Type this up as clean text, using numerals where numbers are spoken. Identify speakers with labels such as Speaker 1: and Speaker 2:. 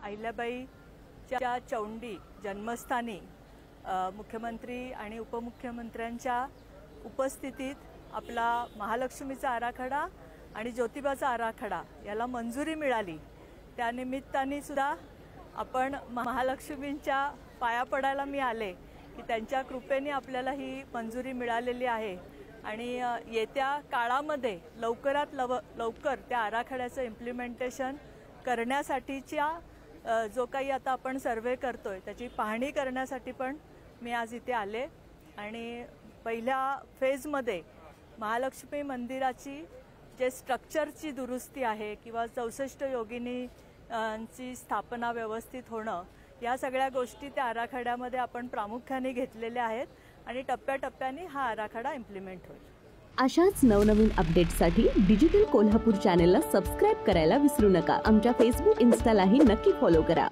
Speaker 1: अहिल्याबाईच्या चौंडी जन्मस्थानी मुख्यमंत्री आणि उपमुख्यमंत्र्यांच्या उपस्थितीत आपला महालक्ष्मीचा आराखडा आणि ज्योतिबाचा आराखडा याला मंजुरी मिळाली। त्या निमित्ताने सुद्धा आपण महालक्ष्मींच्या पाया पडायला मी आले की त्यांच्या कृपेने आपल्याला ही मंजुरी मिळालेली आहे आणि येत्या काळामध्ये लवकरात लवकर त्या आराखड्याचं इम्प्लिमेंटेशन करण्यासाठीच्या जो काही आता आपण सर्वे करतोय त्याची पाहणी करण्यासाठी पण मी आज इथे आले आणि पहिल्या फेजमध्ये महालक्ष्मी मंदिराची जे स्ट्रक्चरची दुरुस्ती आहे किंवा 64 योगिनींची स्थापना व्यवस्थित होणं या सगळ्या गोष्टी त्या आराखड्यामध्ये आपण प्रामुख्याने घेतलेल्या आहेत आणि टप्प्याटप्प्याने हा आराखडा इम्प्लिमेंट होईल।
Speaker 2: अशाच नवनवीन अपडेट्ससाठी डिजिटल कोल्हापूर चॅनेलला सबस्क्राइब करायला विसरू नका। आमच्या फेसबुक इन्स्टालाही नक्की फॉलो करा।